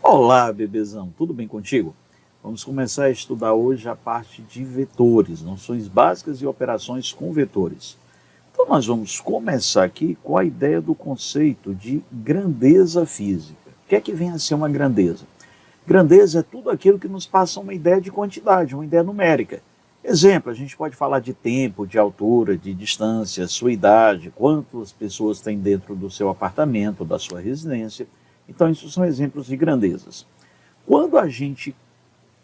Olá, bebezão, tudo bem contigo? Vamos começar a estudar hoje a parte de vetores, noções básicas e operações com vetores. Então nós vamos começar aqui com a ideia do conceito de grandeza física. O que é que vem a ser uma grandeza? Grandeza é tudo aquilo que nos passa uma ideia de quantidade, uma ideia numérica. Exemplo, a gente pode falar de tempo, de altura, de distância, sua idade, quantas pessoas tem dentro do seu apartamento, da sua residência. Então, isso são exemplos de grandezas. Quando a gente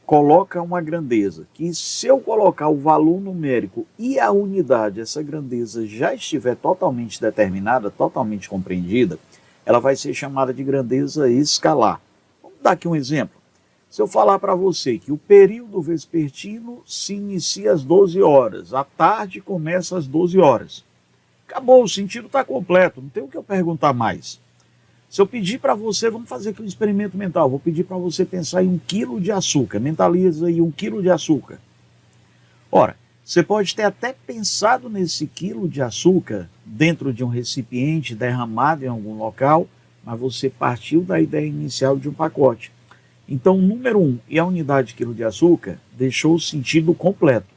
coloca uma grandeza, que se eu colocar o valor numérico e a unidade, essa grandeza já estiver totalmente determinada, totalmente compreendida, ela vai ser chamada de grandeza escalar. Vamos dar aqui um exemplo. Se eu falar para você que o período vespertino se inicia às 12 horas, a tarde começa às 12 horas. Acabou, o sentido está completo, não tem o que eu perguntar mais. Se eu pedir para você, vamos fazer aqui um experimento mental, vou pedir para você pensar em 1 quilo de açúcar, mentaliza aí 1 quilo de açúcar. Ora, você pode ter até pensado nesse quilo de açúcar dentro de um recipiente derramado em algum local, mas você partiu da ideia inicial de um pacote. Então, o número 1 e a unidade de quilo de açúcar deixou o sentido completo.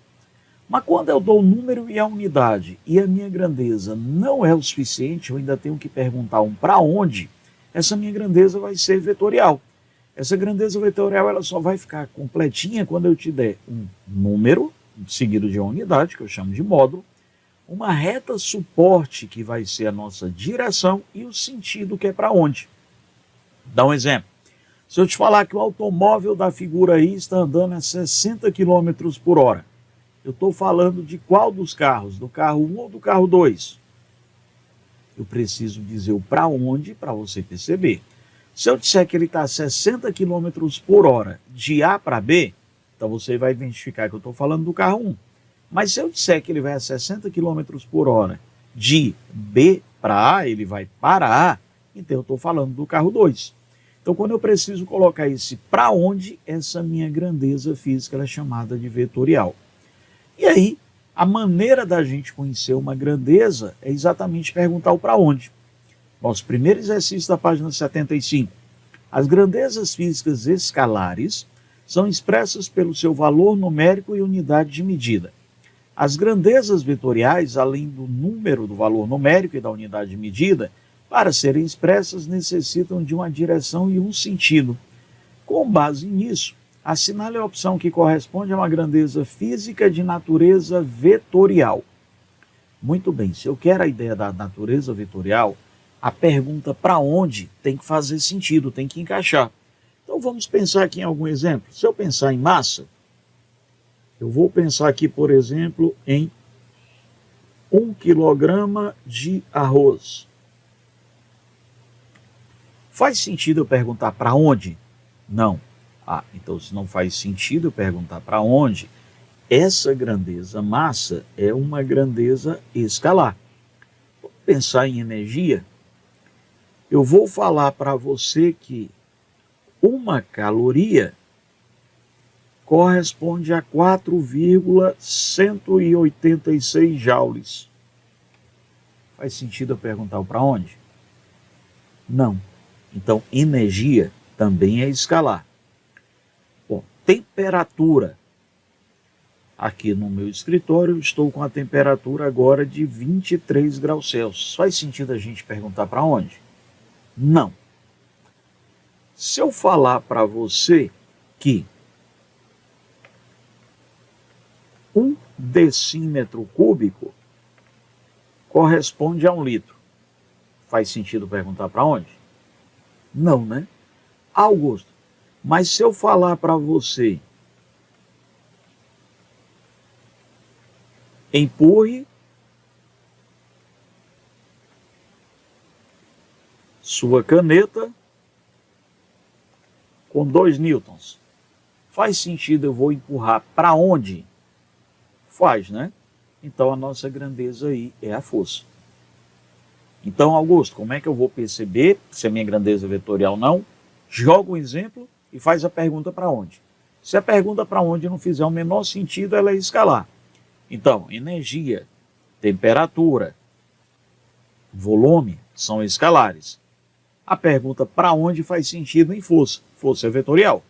Mas quando eu dou o número e a unidade e a minha grandeza não é o suficiente, eu ainda tenho que perguntar para onde, essa minha grandeza vai ser vetorial. Essa grandeza vetorial ela só vai ficar completinha quando eu te der um número, seguido de uma unidade, que eu chamo de módulo, uma reta suporte, que vai ser a nossa direção, e o sentido, que é para onde. Dá um exemplo. Se eu te falar que o automóvel da figura aí está andando a 60 km por hora, eu estou falando de qual dos carros? Do carro 1 ou do carro 2? Eu preciso dizer o para onde para você perceber. Se eu disser que ele está a 60 km por hora de A para B, então você vai identificar que eu estou falando do carro 1. Mas se eu disser que ele vai a 60 km por hora de B para A, ele vai para A, então eu estou falando do carro 2. Então, quando eu preciso colocar esse para onde, essa minha grandeza física ela é chamada de vetorial. E aí, a maneira da gente conhecer uma grandeza é exatamente perguntar o para onde. Nosso primeiro exercício da página 75. As grandezas físicas escalares são expressas pelo seu valor numérico e unidade de medida. As grandezas vetoriais, além do número do valor numérico e da unidade de medida, para serem expressas, necessitam de uma direção e um sentido. Com base nisso, assinale a opção que corresponde a uma grandeza física de natureza vetorial. Muito bem, se eu quero a ideia da natureza vetorial, a pergunta para onde tem que fazer sentido, tem que encaixar. Então vamos pensar aqui em algum exemplo. Se eu pensar em massa, eu vou pensar aqui, por exemplo, em 1 quilograma de arroz. Faz sentido eu perguntar para onde? Não. Então se não faz sentido eu perguntar para onde, essa grandeza massa é uma grandeza escalar. Vamos pensar em energia. Eu vou falar para você que uma caloria corresponde a 4,186 joules. Faz sentido eu perguntar o para onde? Não. Então, energia também é escalar. Bom, temperatura. Aqui no meu escritório, eu estou com a temperatura agora de 23 graus Celsius. Faz sentido a gente perguntar para onde? Não. Se eu falar para você que 1 decímetro cúbico corresponde a 1 litro, faz sentido perguntar para onde? Não, né? Augusto, mas se eu falar para você, empurre sua caneta com 2 newtons, faz sentido eu vou empurrar para onde? Faz, né? Então a nossa grandeza aí é a força. Então, Augusto, como é que eu vou perceber se a minha grandeza é vetorial ou não? Joga um exemplo e faz a pergunta para onde. Se a pergunta para onde não fizer o menor sentido, ela é escalar. Então, energia, temperatura, volume são escalares. A pergunta para onde faz sentido em força. Força é vetorial.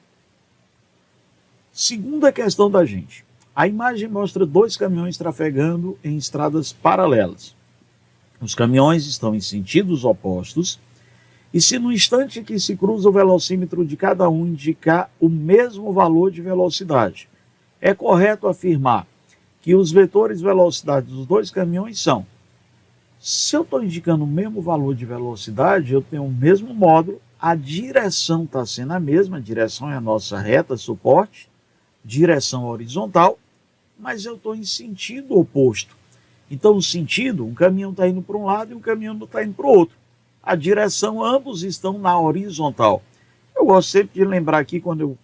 Segunda questão da gente. A imagem mostra dois caminhões trafegando em estradas paralelas. Os caminhões estão em sentidos opostos e se no instante que se cruza o velocímetro de cada um indicar o mesmo valor de velocidade, é correto afirmar que os vetores de velocidade dos dois caminhões são: se eu estou indicando o mesmo valor de velocidade, eu tenho o mesmo módulo, a direção está sendo a mesma, a direção é a nossa reta, suporte, direção horizontal, mas eu estou em sentido oposto. Então, o sentido, um caminhão está indo para um lado e um caminhão está indo para o outro. A direção, ambos estão na horizontal. Eu gosto sempre de lembrar aqui, quando eu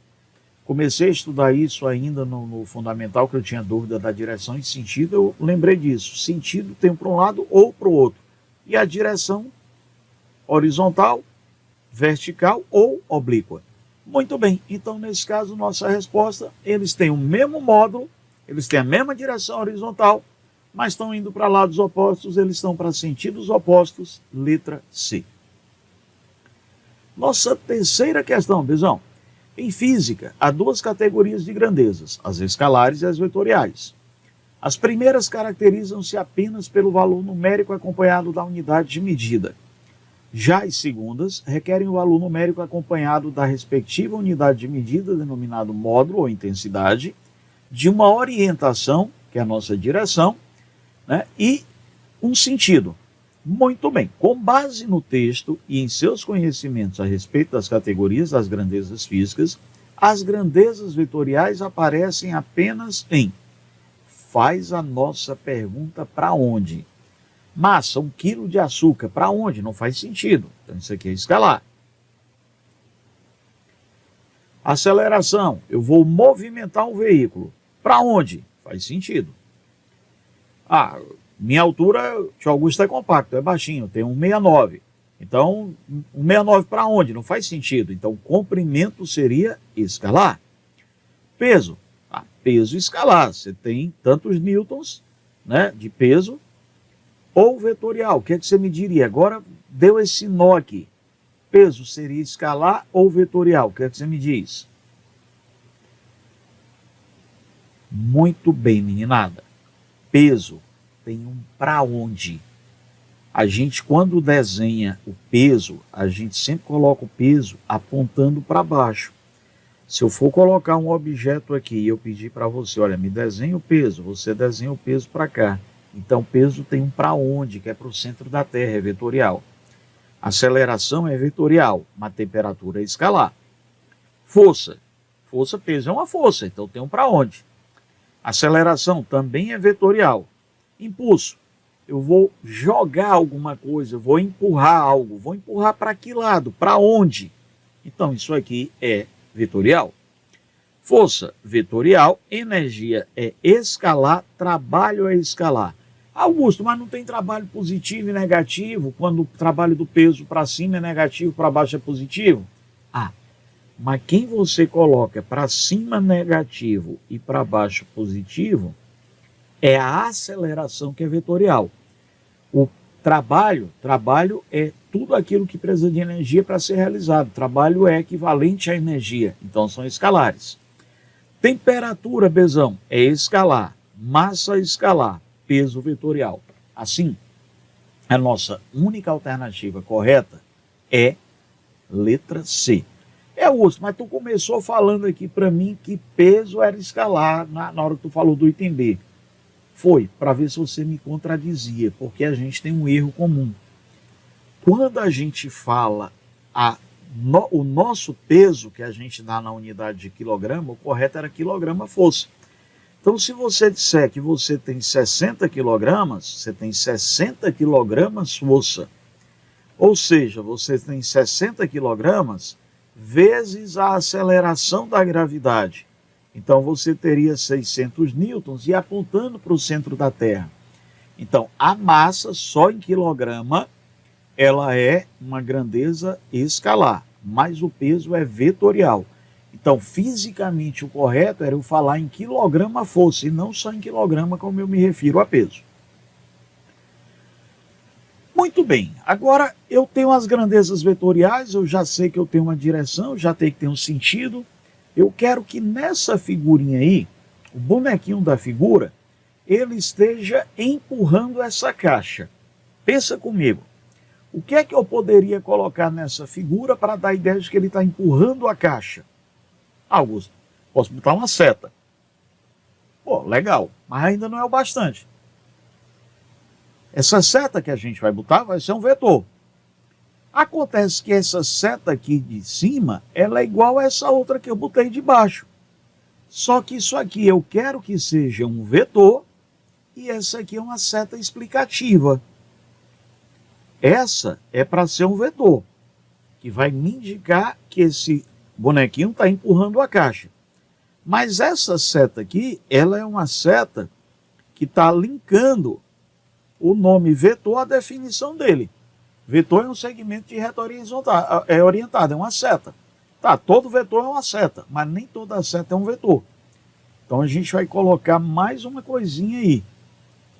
comecei a estudar isso ainda no fundamental, que eu tinha dúvida da direção e sentido, eu lembrei disso. Sentido tem para um lado ou para o outro. E a direção horizontal, vertical ou oblíqua. Muito bem, então nesse caso, nossa resposta, eles têm o mesmo módulo, eles têm a mesma direção horizontal, mas estão indo para lados opostos, eles estão para sentidos opostos, letra C. Nossa terceira questão, Bezão. Em física, há duas categorias de grandezas, as escalares e as vetoriais. As primeiras caracterizam-se apenas pelo valor numérico acompanhado da unidade de medida. Já as segundas requerem o valor numérico acompanhado da respectiva unidade de medida, denominado módulo ou intensidade, de uma orientação, que é a nossa direção, né, e um sentido. Muito bem, com base no texto e em seus conhecimentos a respeito das categorias das grandezas físicas, as grandezas vetoriais aparecem apenas em: faz a nossa pergunta para onde? Massa, 1 quilo de açúcar, para onde? Não faz sentido. Então isso aqui é escalar. Aceleração, eu vou movimentar um veículo. Para onde? Faz sentido. Minha altura, tio Augusto é compacto, é baixinho, tem 1,69. Então, 1,69 para onde? Não faz sentido. Então, comprimento seria escalar. Peso, peso escalar. Você tem tantos newtons, né, de peso, ou vetorial. O que é que você mediria? Agora deu esse nó aqui. Peso seria escalar ou vetorial? O que é que você me diz? Muito bem, meninada. Peso tem um para onde. A gente, quando desenha o peso, a gente sempre coloca o peso apontando para baixo. Se eu for colocar um objeto aqui e eu pedir para você, olha, me desenha o peso, você desenha o peso para cá. Então, peso tem um para onde, que é para o centro da Terra, é vetorial. Aceleração é vetorial, mas temperatura é escalar. Força, peso é uma força, então tem um para onde. Aceleração também é vetorial. Impulso, eu vou jogar alguma coisa, eu vou empurrar algo. Vou empurrar para que lado? Para onde? Então, isso aqui é vetorial. Força, vetorial. Energia é escalar. Trabalho é escalar. Augusto, mas não tem trabalho positivo e negativo quando o trabalho do peso para cima é negativo, para baixo é positivo? Mas quem você coloca para cima negativo e para baixo positivo é a aceleração, que é vetorial. O trabalho é tudo aquilo que precisa de energia para ser realizado. Trabalho é equivalente à energia, então são escalares. Temperatura, Bezão, é escalar. Massa, escalar. Peso, vetorial. Assim, a nossa única alternativa correta é letra C. Augusto, mas tu começou falando aqui para mim que peso era escalar na hora que tu falou do item B. Foi, para ver se você me contradizia, porque a gente tem um erro comum. Quando a gente fala o nosso peso que a gente dá na unidade de quilograma, o correto era quilograma-força. Então, se você disser que você tem 60 quilogramas, você tem 60 quilogramas força. Ou seja, você tem 60 quilogramas vezes a aceleração da gravidade. Então, você teria 600 newtons e apontando para o centro da Terra. Então, a massa, só em quilograma, ela é uma grandeza escalar, mas o peso é vetorial. Então, fisicamente, o correto era eu falar em quilograma-força, e não só em quilograma, como eu me refiro a peso. Muito bem, agora eu tenho as grandezas vetoriais, eu já sei que eu tenho uma direção, já sei que tem um sentido. Eu quero que nessa figurinha aí, o bonequinho da figura, ele esteja empurrando essa caixa. Pensa comigo, o que é que eu poderia colocar nessa figura para dar a ideia de que ele está empurrando a caixa? Augusto, posso botar uma seta. Pô, legal, mas ainda não é o bastante. Essa seta que a gente vai botar vai ser um vetor. Acontece que essa seta aqui de cima, ela é igual a essa outra que eu botei de baixo. Só que isso aqui eu quero que seja um vetor e essa aqui é uma seta explicativa. Essa é para ser um vetor, que vai me indicar que esse bonequinho está empurrando a caixa. Mas essa seta aqui, ela é uma seta que está linkando o nome vetor à definição dele. Vetor é um segmento de reta horizontal, é orientado, é uma seta. Tá, todo vetor é uma seta, mas nem toda seta é um vetor. Então a gente vai colocar mais uma coisinha aí.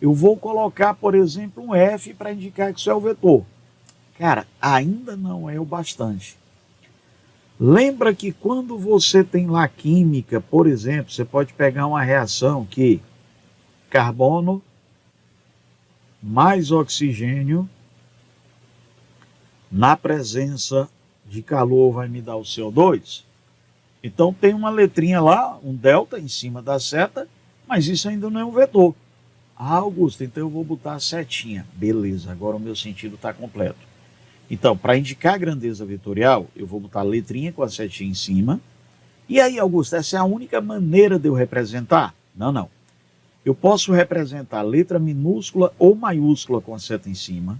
Eu vou colocar, por exemplo, um F para indicar que isso é o vetor. Cara, ainda não é o bastante. Lembra que quando você tem lá química, por exemplo, você pode pegar uma reação que carbono mais oxigênio na presença de calor vai me dar o CO2. Então tem uma letrinha lá, um delta em cima da seta, mas isso ainda não é um vetor. Ah, Augusto, então eu vou botar a setinha. Beleza, agora o meu sentido está completo. Então, para indicar a grandeza vetorial, eu vou botar a letrinha com a setinha em cima. E aí, Augusto, essa é a única maneira de eu representar? Não, não. Eu posso representar letra minúscula ou maiúscula com a seta em cima,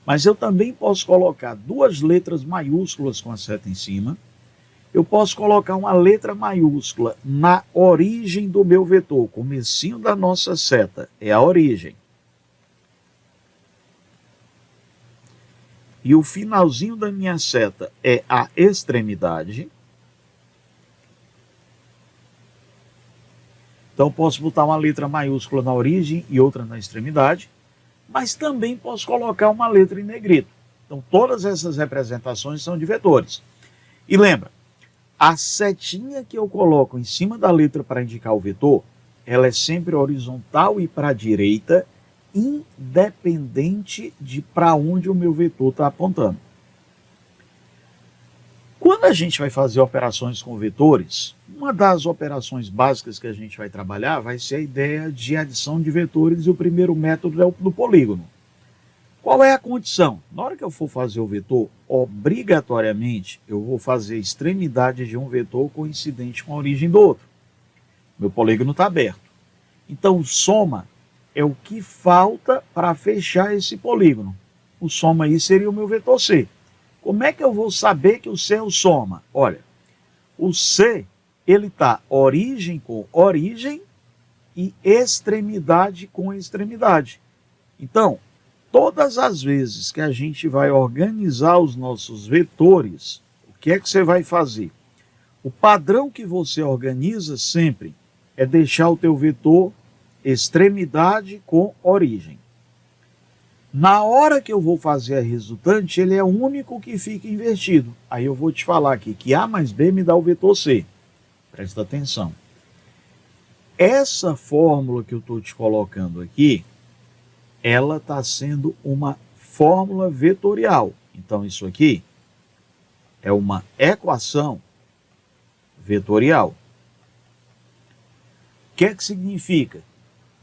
mas eu também posso colocar duas letras maiúsculas com a seta em cima. Eu posso colocar uma letra maiúscula na origem do meu vetor, o comecinho da nossa seta, é a origem. E o finalzinho da minha seta é a extremidade. Então, posso botar uma letra maiúscula na origem e outra na extremidade, mas também posso colocar uma letra em negrito. Então, todas essas representações são de vetores. E lembra, a setinha que eu coloco em cima da letra para indicar o vetor, ela é sempre horizontal e para a direita, independente de para onde o meu vetor está apontando. Quando a gente vai fazer operações com vetores, uma das operações básicas que a gente vai trabalhar vai ser a ideia de adição de vetores e o primeiro método é o do polígono. Qual é a condição? Na hora que eu for fazer o vetor, obrigatoriamente eu vou fazer a extremidade de um vetor coincidente com a origem do outro. Meu polígono está aberto. Então, soma é o que falta para fechar esse polígono. O soma aí seria o meu vetor C. Como é que eu vou saber que o C é o soma? Olha, o C, ele está origem com origem e extremidade com extremidade. Então, todas as vezes que a gente vai organizar os nossos vetores, o que é que você vai fazer? O padrão que você organiza sempre é deixar o teu vetor extremidade com origem. Na hora que eu vou fazer a resultante, ele é o único que fica invertido. Aí eu vou te falar aqui que A mais B me dá o vetor C. Presta atenção. Essa fórmula que eu estou te colocando aqui, ela está sendo uma fórmula vetorial. Então isso aqui é uma equação vetorial. O que é que significa?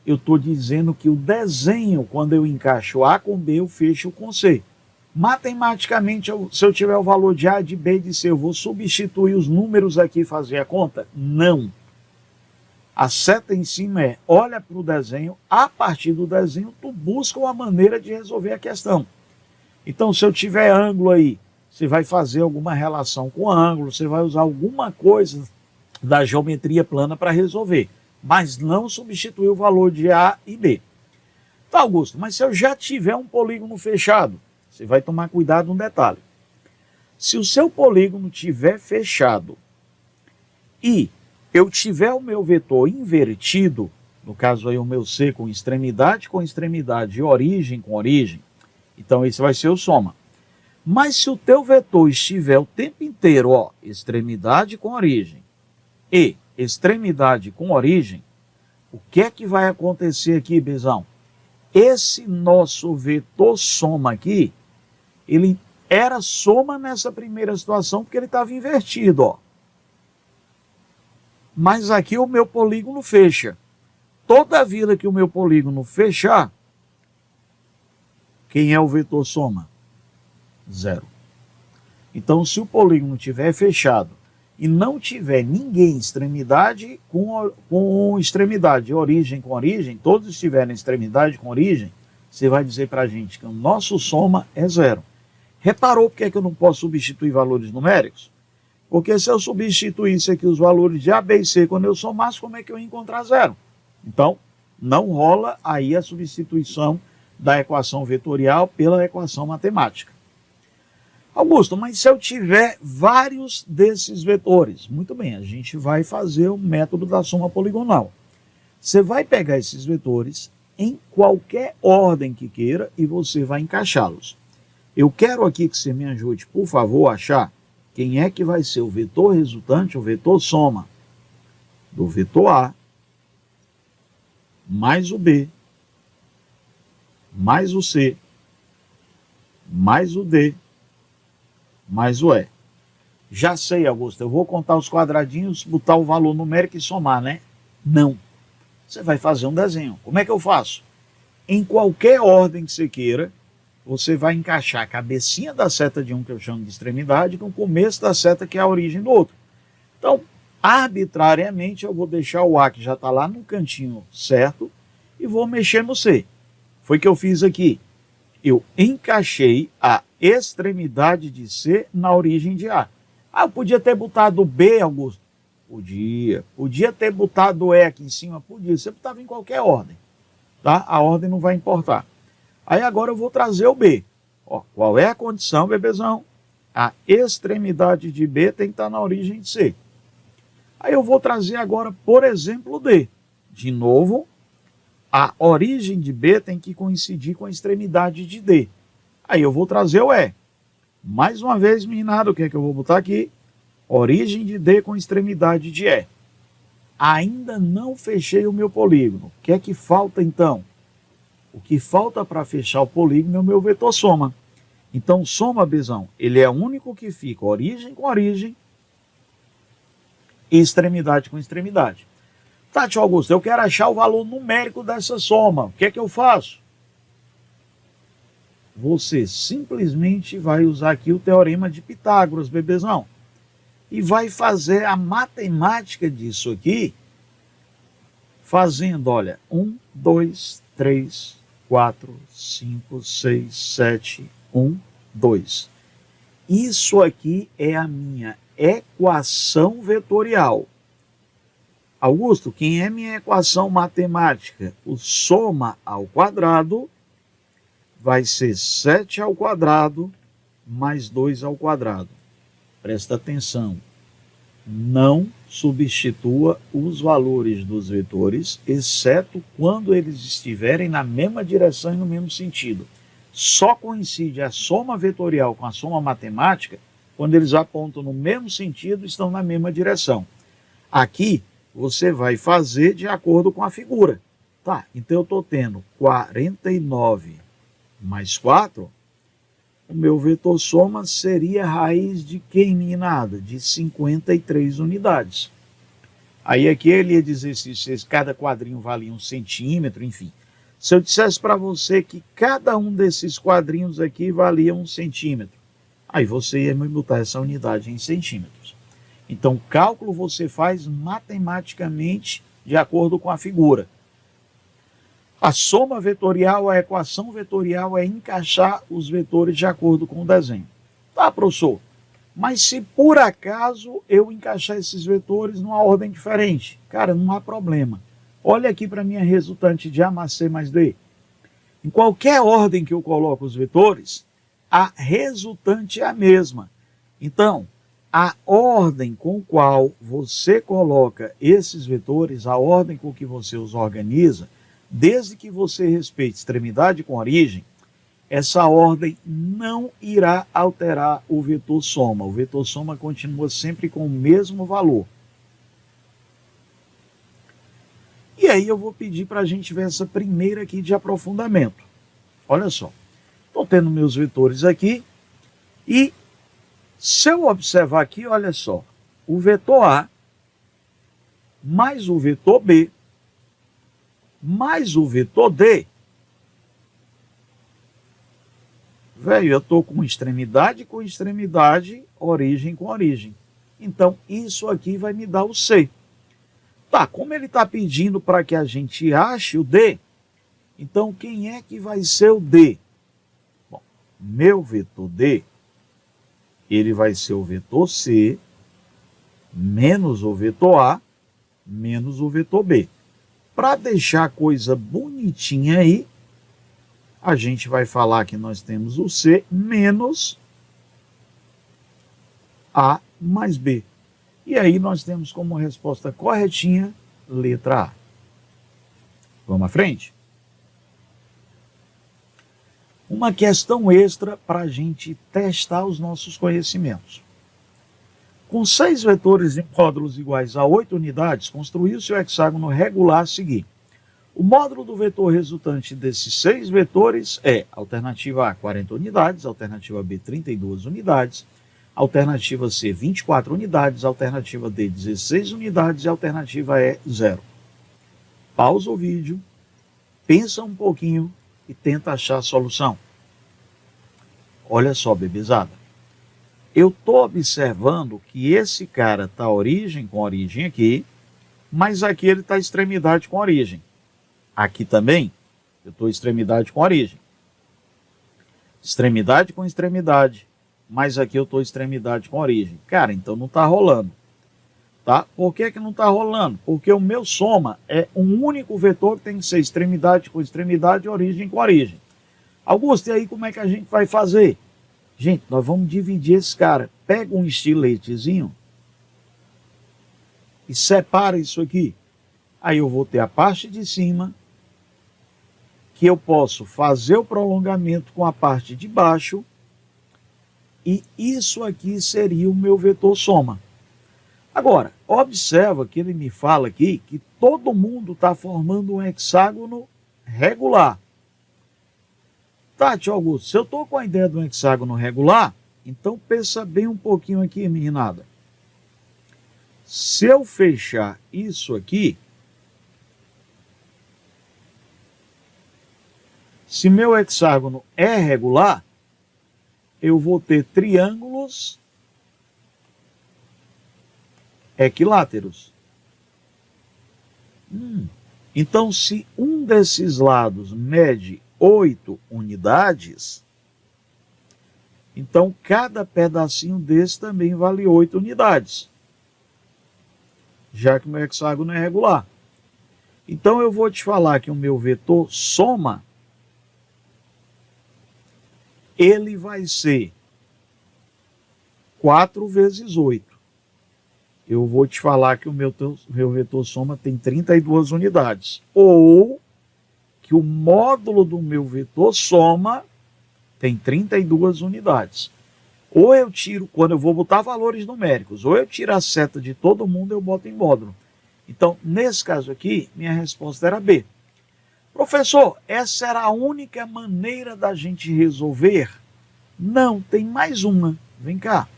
Eu estou dizendo que o desenho, quando eu encaixo A com B, eu fecho com C. Matematicamente, se eu tiver o valor de A, de B e de C, eu vou substituir os números aqui e fazer a conta? Não. A seta em cima é, olha para o desenho, a partir do desenho, tu busca uma maneira de resolver a questão. Então, se eu tiver ângulo aí, você vai fazer alguma relação com ângulo, você vai usar alguma coisa da geometria plana para resolver, mas não substituir o valor de A e B. Tá, Augusto, mas se eu já tiver um polígono fechado, você vai tomar cuidado num detalhe. Se o seu polígono tiver fechado e eu tiver o meu vetor invertido, no caso aí o meu C com extremidade e origem com origem, Então esse vai ser o soma. Mas se o teu vetor estiver o tempo inteiro, ó, extremidade com origem e extremidade com origem, o que é que vai acontecer aqui, Bezão? Esse nosso vetor soma aqui, ele era soma nessa primeira situação porque ele estava invertido, ó. Mas aqui o meu polígono fecha. Toda vida que o meu polígono fechar, quem é o vetor soma? Zero. Então, se o polígono estiver fechado e não tiver ninguém extremidade com extremidade, origem com origem, todos estiverem extremidade com origem, você vai dizer para a gente que o nosso soma é zero. Reparou porque é que eu não posso substituir valores numéricos? Porque se eu substituísse aqui os valores de A, B e C, quando eu somasse, como é que eu ia encontrar zero? Então, não rola aí a substituição da equação vetorial pela equação matemática. Augusto, mas se eu tiver vários desses vetores? Muito bem, a gente vai fazer o método da soma poligonal. Você vai pegar esses vetores em qualquer ordem que queira e você vai encaixá-los. Eu quero aqui que você me ajude, por favor, a achar quem é que vai ser o vetor resultante, o vetor soma do vetor A mais o B mais o C mais o D mais o E. Já sei, Augusto, eu vou contar os quadradinhos, botar o valor numérico e somar, né? Não. Você vai fazer um desenho. Como é que eu faço? Em qualquer ordem que você queira, você vai encaixar a cabecinha da seta de um, que eu chamo de extremidade, com o começo da seta, que é a origem do outro. Então, arbitrariamente, eu vou deixar o A, que já está lá no cantinho certo, e vou mexer no C. Foi o que eu fiz aqui. Eu encaixei a extremidade de C na origem de A. Ah, eu podia ter botado B, Augusto? Podia. Podia ter botado E aqui em cima? Podia. Você botava em qualquer ordem. Tá? A ordem não vai importar. Aí agora eu vou trazer o B. Ó, qual é a condição, bebezão? A extremidade de B tem que estar na origem de C. Aí eu vou trazer agora, por exemplo, o D. De novo, a origem de B tem que coincidir com a extremidade de D. Aí eu vou trazer o E. Mais uma vez, meninada, o que é que eu vou botar aqui? Origem de D com extremidade de E. Ainda não fechei o meu polígono. O que é que falta então? O que falta para fechar o polígono é o meu vetor soma. Então, soma, Bezão, ele é o único que fica origem com origem e extremidade com extremidade. Tá, tio Augusto, eu quero achar o valor numérico dessa soma. O que é que eu faço? Você simplesmente vai usar aqui o teorema de Pitágoras, bebezão. E vai fazer a matemática disso aqui, fazendo, olha, 1, 2, 3, 4, 5, 6, 7, 1, 2. Isso aqui é a minha equação vetorial. Augusto, quem é minha equação matemática? O soma ao quadrado vai ser 7 ao quadrado mais 2 ao quadrado. Presta atenção. Não substitua os valores dos vetores, exceto quando eles estiverem na mesma direção e no mesmo sentido. Só coincide a soma vetorial com a soma matemática quando eles apontam no mesmo sentido e estão na mesma direção. Aqui, você vai fazer de acordo com a figura. Tá, então eu estou tendo 49 mais 4, o meu vetor soma seria raiz de que, meninada? De 53 unidades. Aí aqui ele ia dizer se cada quadrinho valia 1 centímetro, enfim. Se eu dissesse para você que cada um desses quadrinhos aqui valia 1 centímetro, aí você ia me botar essa unidade em centímetros. Então, o cálculo você faz matematicamente de acordo com a figura. A soma vetorial, a equação vetorial é encaixar os vetores de acordo com o desenho. Tá, professor? Mas se por acaso eu encaixar esses vetores numa ordem diferente, cara, não há problema. Olha aqui para a minha resultante de A mais C mais D. Em qualquer ordem que eu coloco os vetores, a resultante é a mesma. Então, a ordem com qual você coloca esses vetores, a ordem com que você os organiza, desde que você respeite extremidade com origem, essa ordem não irá alterar o vetor soma. O vetor soma continua sempre com o mesmo valor. E aí eu vou pedir para a gente ver essa primeira aqui de aprofundamento. Olha só, estou tendo meus vetores aqui e se eu observar aqui, olha só, o vetor A mais o vetor B mais o vetor D. Velho, eu estou com extremidade, origem com origem. Então, isso aqui vai me dar o C. Tá, como ele está pedindo para que a gente ache o D, então quem é que vai ser o D? Bom, meu vetor D, ele vai ser o vetor C, menos o vetor A, menos o vetor B. Para deixar a coisa bonitinha aí, a gente vai falar que nós temos o C menos A mais B. E aí nós temos como resposta corretinha, letra A. Vamos à frente? Uma questão extra para a gente testar os nossos conhecimentos. Com 6 vetores em módulos iguais a 8 unidades, construiu-se o hexágono regular a seguir. O módulo do vetor resultante desses 6 vetores é alternativa A, 40 unidades, alternativa B, 32 unidades, alternativa C, 24 unidades, alternativa D, 16 unidades e alternativa E, 0. Pausa o vídeo, pensa um pouquinho e tenta achar a solução. Olha só, bebezada. Eu estou observando que esse cara está origem com origem aqui, mas aqui ele está extremidade com origem. Aqui também eu estou extremidade com origem. Extremidade com extremidade, mas aqui eu estou extremidade com origem. Cara, então não está rolando. Tá? Por que não está rolando? Porque o meu soma é um único vetor que tem que ser extremidade com extremidade e origem com origem. Augusto, e aí como é que a gente vai fazer? Gente, nós vamos dividir esse cara. Pega um estiletezinho e separa isso aqui. Aí eu vou ter a parte de cima, que eu posso fazer o prolongamento com a parte de baixo, e isso aqui seria o meu vetor soma. Agora, observa que ele me fala aqui que todo mundo está formando um hexágono regular. Tati, Augusto, se eu estou com a ideia de um hexágono regular, então pensa bem um pouquinho aqui, meninada. Se eu fechar isso aqui, se meu hexágono é regular, eu vou ter triângulos equiláteros. Então, se um desses lados mede 8 unidades, então cada pedacinho desse também vale 8 unidades, já que o meu hexágono é regular. Então eu vou te falar que o meu vetor soma, ele vai ser 4 vezes 8. Eu vou te falar que o meu vetor soma tem 32 unidades. Ou que o módulo do meu vetor soma tem 32 unidades. Ou eu tiro, quando eu vou botar valores numéricos, ou eu tiro a seta de todo mundo, eu boto em módulo. Então, nesse caso aqui, minha resposta era B. Professor, essa era a única maneira da gente resolver? Não, tem mais uma. Vem cá.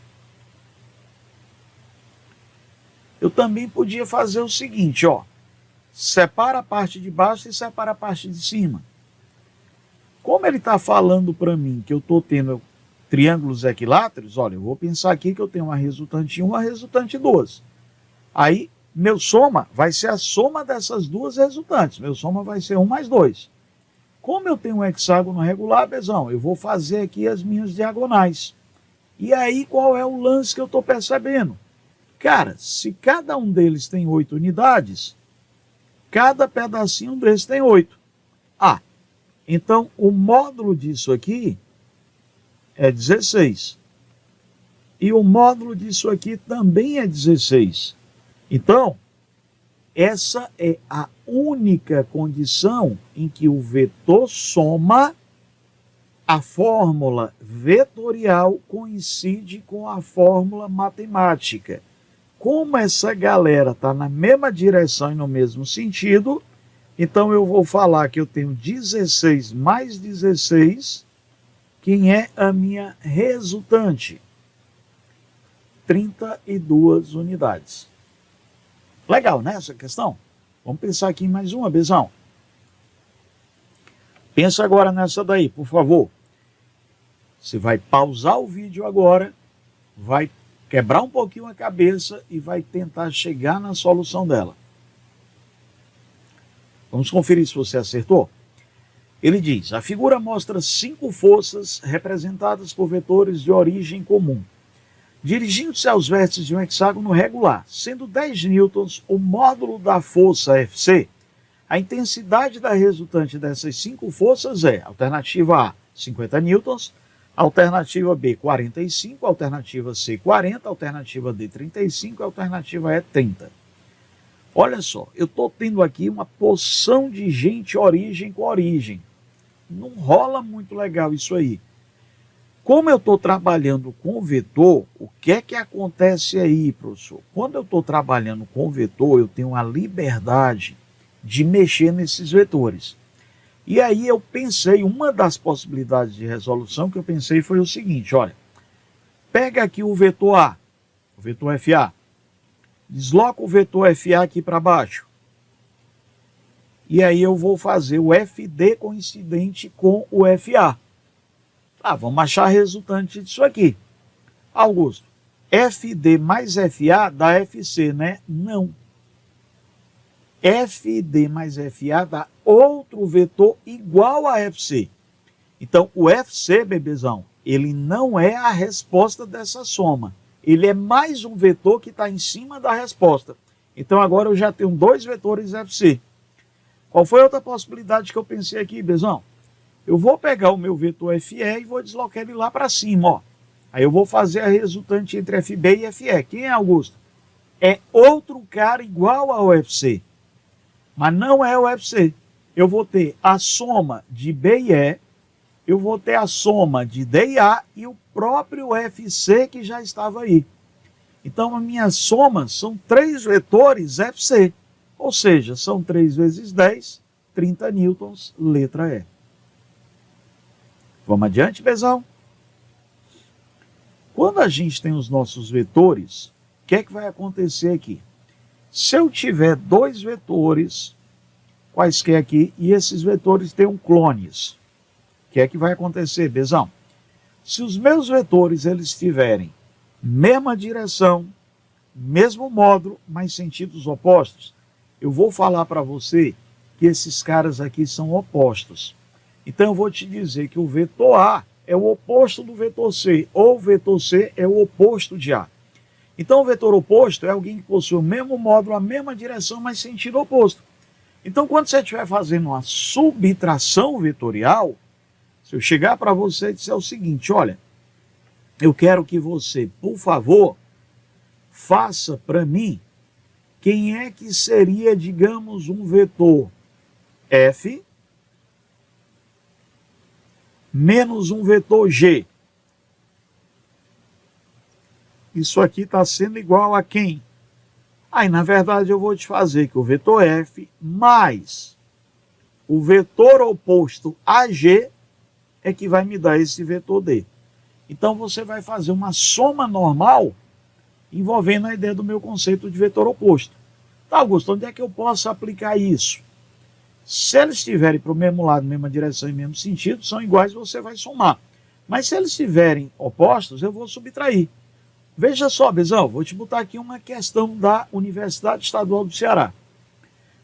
Eu também podia fazer o seguinte, ó. Separa a parte de baixo e separa a parte de cima. Como ele está falando para mim que eu estou tendo triângulos equiláteros, olha, eu vou pensar aqui que eu tenho uma resultante 1 e uma resultante 2. Aí, meu soma vai ser a soma dessas duas resultantes. Meu soma vai ser 1 mais 2. Como eu tenho um hexágono regular, Bezão, eu vou fazer aqui as minhas diagonais. E aí, qual é o lance que eu estou percebendo? Cara, se cada um deles tem 8 unidades, cada pedacinho desse tem 8. Ah, então o módulo disso aqui é 16. E o módulo disso aqui também é 16. Então, essa é a única condição em que o vetor soma a fórmula vetorial coincide com a fórmula matemática. Como essa galera está na mesma direção e no mesmo sentido, então eu vou falar que eu tenho 16 mais 16, quem é a minha resultante? 32 unidades. Legal, né, essa questão? Vamos pensar aqui em mais uma, Bezão. Pensa agora nessa daí, por favor. Você vai pausar o vídeo agora, vai quebrar um pouquinho a cabeça e vai tentar chegar na solução dela. Vamos conferir se você acertou? Ele diz, a figura mostra 5 forças representadas por vetores de origem comum, dirigindo-se aos vértices de um hexágono regular, sendo 10 newtons o módulo da força Fc. A intensidade da resultante dessas 5 forças é, alternativa A, 50 newtons, alternativa B, 45, alternativa C, 40, alternativa D, 35, alternativa E, 30. Olha só, eu estou tendo aqui uma porção de gente origem com origem. Não rola muito legal isso aí. Como eu estou trabalhando com vetor, o que é que acontece aí, professor? Quando eu estou trabalhando com vetor, eu tenho a liberdade de mexer nesses vetores. E aí eu pensei, uma das possibilidades de resolução que eu pensei foi o seguinte, olha, pega aqui o vetor A, o vetor FA, desloca o vetor FA aqui para baixo. E aí eu vou fazer o FD coincidente com o FA. Vamos achar a resultante disso aqui. Augusto, FD mais FA dá FC, né? Não. FD mais FA dá outro vetor igual a FC. Então, o FC, bebezão, ele não é a resposta dessa soma. Ele é mais um vetor que está em cima da resposta. Então, agora eu já tenho 2 vetores FC. Qual foi a outra possibilidade que eu pensei aqui, bezão? Eu vou pegar o meu vetor FE e vou deslocar ele lá para cima, ó. Aí eu vou fazer a resultante entre FB e FE. Quem é, Augusto? É outro cara igual ao FC. Mas não é o FC. Eu vou ter a soma de B e E, eu vou ter a soma de D e A e o próprio FC que já estava aí. Então, a minha soma são 3 vetores FC. Ou seja, são 3 vezes 10, 30 newtons, letra E. Vamos adiante, pessoal? Quando a gente tem os nossos vetores, o que é que vai acontecer aqui? Se eu tiver 2 vetores, quaisquer aqui, e esses vetores tenham clones, o que é que vai acontecer, Bezão? Se os meus vetores eles tiverem mesma direção, mesmo módulo, mas sentidos opostos, eu vou falar para você que esses caras aqui são opostos. Então eu vou te dizer que o vetor A é o oposto do vetor C, ou o vetor C é o oposto de A. Então o vetor oposto é alguém que possui o mesmo módulo, a mesma direção, mas sentido oposto. Então quando você estiver fazendo uma subtração vetorial, se eu chegar para você e disser o seguinte, olha, eu quero que você, por favor, faça para mim quem é que seria, digamos, um vetor F menos um vetor G. Isso aqui está sendo igual a quem? Aí, na verdade, eu vou te fazer que o vetor F mais o vetor oposto AG é que vai me dar esse vetor D. Então, você vai fazer uma soma normal envolvendo a ideia do meu conceito de vetor oposto. Tá, Augusto, onde é que eu posso aplicar isso? Se eles estiverem para o mesmo lado, mesma direção e mesmo sentido, são iguais, você vai somar. Mas se eles estiverem opostos, eu vou subtrair. Veja só, Bezão, vou te botar aqui uma questão da Universidade Estadual do Ceará.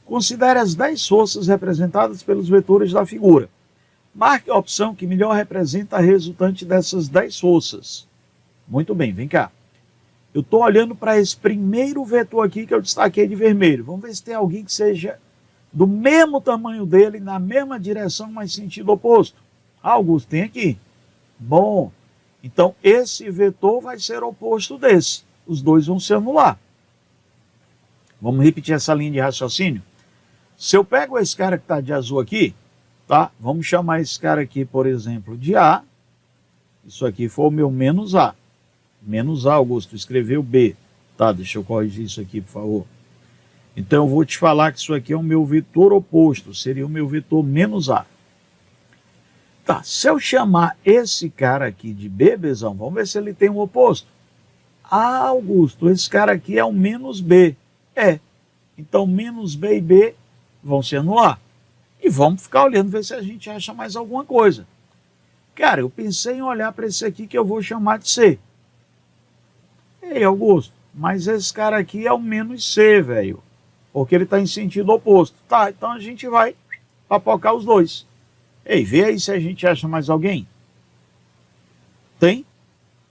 Considere as 10 forças representadas pelos vetores da figura. Marque a opção que melhor representa a resultante dessas 10 forças. Muito bem, vem cá. Eu estou olhando para esse primeiro vetor aqui que eu destaquei de vermelho. Vamos ver se tem alguém que seja do mesmo tamanho dele, na mesma direção, mas sentido oposto. Augusto, tem aqui. Bom, então esse vetor vai ser oposto desse. Os dois vão se anular. Vamos repetir essa linha de raciocínio? Se eu pego esse cara que está de azul aqui, Tá? Vamos chamar esse cara aqui, por exemplo, de A. Isso aqui foi o meu menos A. Menos A, Augusto, escreveu B. Tá, deixa eu corrigir isso aqui, por favor. Então eu vou te falar que isso aqui é o meu vetor oposto, seria o meu vetor menos A. Tá, se eu chamar esse cara aqui de B, Bzão, vamos ver se ele tem um oposto. Ah, Augusto, esse cara aqui é o menos B. É, então menos B e B vão se anular. E vamos ficar olhando, ver se a gente acha mais alguma coisa. Cara, eu pensei em olhar para esse aqui que eu vou chamar de C. Ei, Augusto, mas esse cara aqui é o menos C, velho. Porque ele está em sentido oposto. Tá, então a gente vai papocar os dois. Ei, vê aí se a gente acha mais alguém. Tem?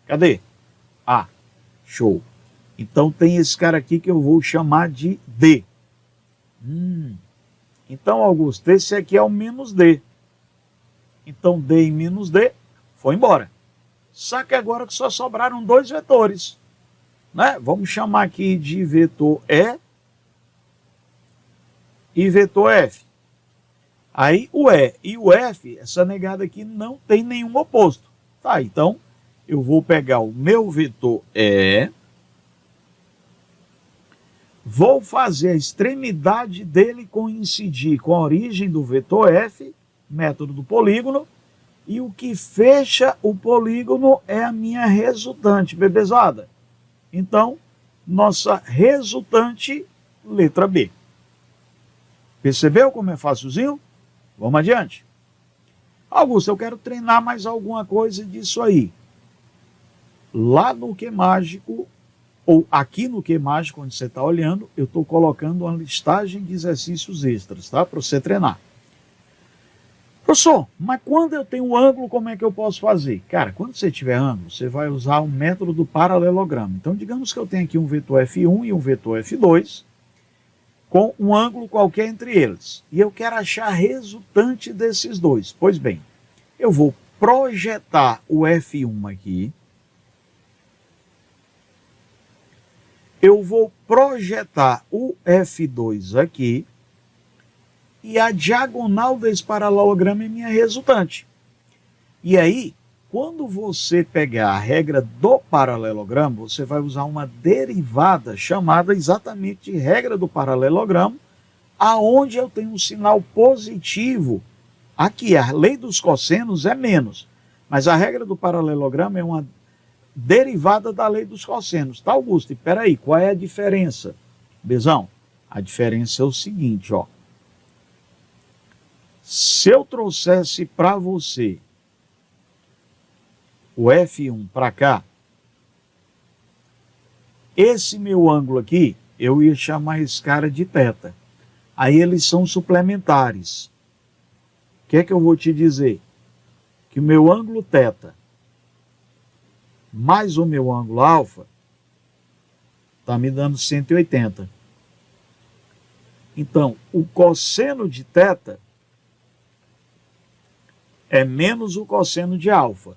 Cadê? Ah, show. Então tem esse cara aqui que eu vou chamar de D. Então, Augusto, esse aqui é o menos D. Então D e menos D foi embora. Só que agora que só sobraram dois vetores. Né? Vamos chamar aqui de vetor E e vetor F. Aí o E e o F, essa negada aqui não tem nenhum oposto. Tá, então eu vou pegar o meu vetor E, vou fazer a extremidade dele coincidir com a origem do vetor F, método do polígono, e o que fecha o polígono é a minha resultante, bebezada. Então, nossa resultante, letra B. Percebeu como é facilzinho? Vamos adiante. Augusto, eu quero treinar mais alguma coisa disso aí. Lá no Que Mágico, ou aqui no Que Mágico, onde você está olhando, eu estou colocando uma listagem de exercícios extras, tá? Para você treinar. Professor, mas quando eu tenho ângulo, como é que eu posso fazer? Cara, quando você tiver ângulo, você vai usar o método do paralelogramo. Então, digamos que eu tenho aqui um vetor F1 e um vetor F2, com um ângulo qualquer entre eles. E eu quero achar a resultante desses dois. Pois bem, eu vou projetar o F1 aqui. Eu vou projetar o F2 aqui. E a diagonal desse paralelogramo é minha resultante. E aí, quando você pegar a regra do paralelogramo, você vai usar uma derivada chamada exatamente de regra do paralelogramo, aonde eu tenho um sinal positivo. Aqui, a lei dos cossenos é menos, mas a regra do paralelogramo é uma derivada da lei dos cossenos. Tá, Augusto? E peraí, qual é a diferença? Bezão, a diferença é o seguinte, ó. Se eu trouxesse para você o F1 para cá, esse meu ângulo aqui, eu ia chamar esse cara de θ. Aí eles são suplementares. O que é que eu vou te dizer? Que o meu ângulo θ mais o meu ângulo alfa está me dando 180. Então, o cosseno de θ é menos o cosseno de alfa,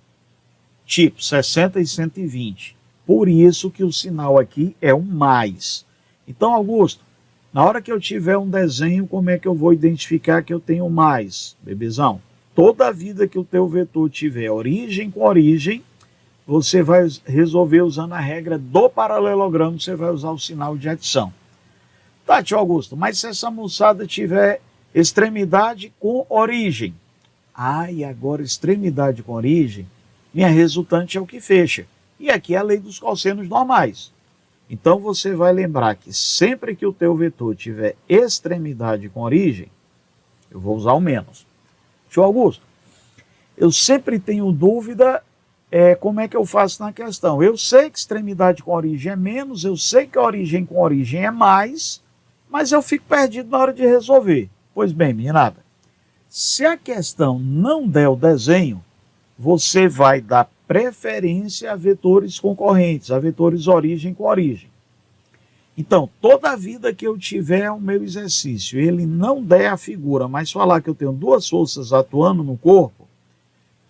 tipo 60 e 120. Por isso que o sinal aqui é um mais. Então, Augusto, na hora que eu tiver um desenho, como é que eu vou identificar que eu tenho mais? Bebezão, toda a vida que o teu vetor tiver origem com origem, você vai resolver usando a regra do paralelogramo, você vai usar o sinal de adição. Tá, tio Augusto, mas se essa moçada tiver extremidade com origem, e agora extremidade com origem, minha resultante é o que fecha. E aqui é a lei dos cossenos normais. Então você vai lembrar que sempre que o teu vetor tiver extremidade com origem, eu vou usar o menos. Tio Augusto, eu sempre tenho dúvida como é que eu faço na questão. Eu sei que extremidade com origem é menos, eu sei que a origem com origem é mais, mas eu fico perdido na hora de resolver. Pois bem, meninada, se a questão não der o desenho, você vai dar preferência a vetores concorrentes, a vetores origem com origem. Então, toda a vida que eu tiver o meu exercício, ele não der a figura, mas falar que eu tenho duas forças atuando no corpo,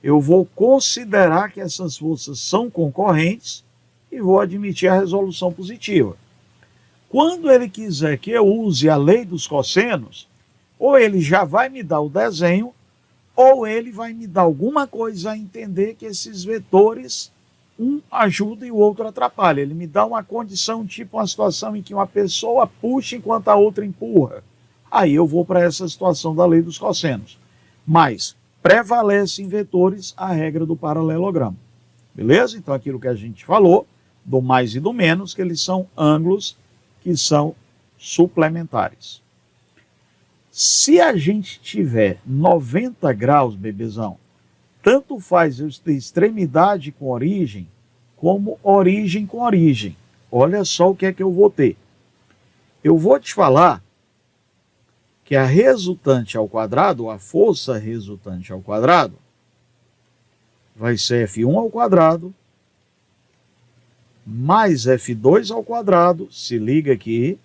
eu vou considerar que essas forças são concorrentes e vou admitir a resolução positiva. Quando ele quiser que eu use a lei dos cossenos, ou ele já vai me dar o desenho, ou ele vai me dar alguma coisa a entender que esses vetores, um ajuda e o outro atrapalha. Ele me dá uma condição, tipo uma situação em que uma pessoa puxa enquanto a outra empurra. Aí eu vou para essa situação da lei dos cossenos. Mas prevalece em vetores a regra do paralelogramo. Beleza? Então aquilo que a gente falou, do mais e do menos, que eles são ângulos que são suplementares. Se a gente tiver 90 graus, bebezão, tanto faz eu ter extremidade com origem, como origem com origem. Olha só o que é que eu vou ter. Eu vou te falar que a resultante ao quadrado, a força resultante ao quadrado, vai ser F1 ao quadrado, mais F2 ao quadrado, se liga aqui,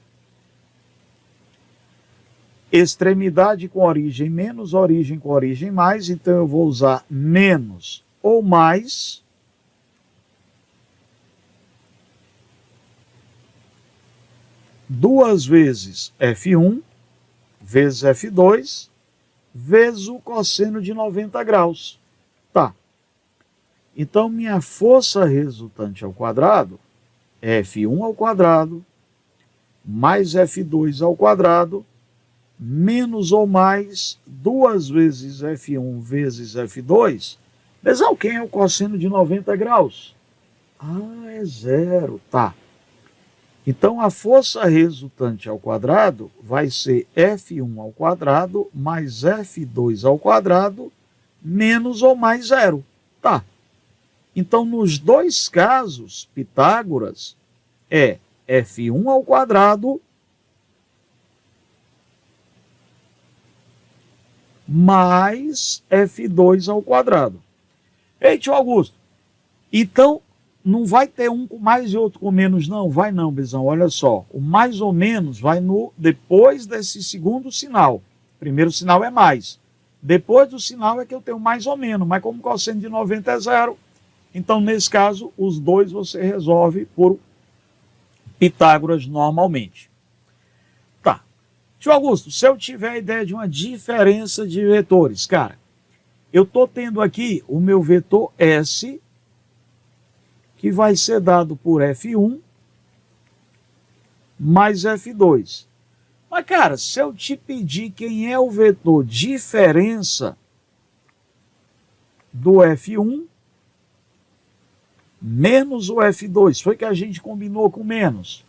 extremidade com origem menos, origem com origem mais, então eu vou usar menos ou mais, duas vezes F1, vezes F2, vezes o cosseno de 90 graus. Tá. Então, minha força resultante ao quadrado é F1 ao quadrado, mais F2 ao quadrado, menos ou mais duas vezes F1 vezes F2. Pessoal, quem é o cosseno de 90 graus? Ah, é zero, tá. Então, a força resultante ao quadrado vai ser F1 ao quadrado mais F2 ao quadrado menos ou mais zero. Tá. Então, nos dois casos, Pitágoras é F1 ao quadrado mais F2 ao quadrado. Ei, tio Augusto, então não vai ter um com mais e outro com menos, não? Vai não, Bezão, olha só. O mais ou menos vai depois desse segundo sinal. O primeiro sinal é mais. Depois do sinal é que eu tenho mais ou menos, mas como o cosseno de 90 é zero, então nesse caso os dois você resolve por Pitágoras normalmente. Tá. Tio Augusto, se eu tiver a ideia de uma diferença de vetores, cara, eu estou tendo aqui o meu vetor S, que vai ser dado por F1 mais F2. Mas, cara, se eu te pedir quem é o vetor diferença do F1 menos o F2, foi que a gente combinou com menos.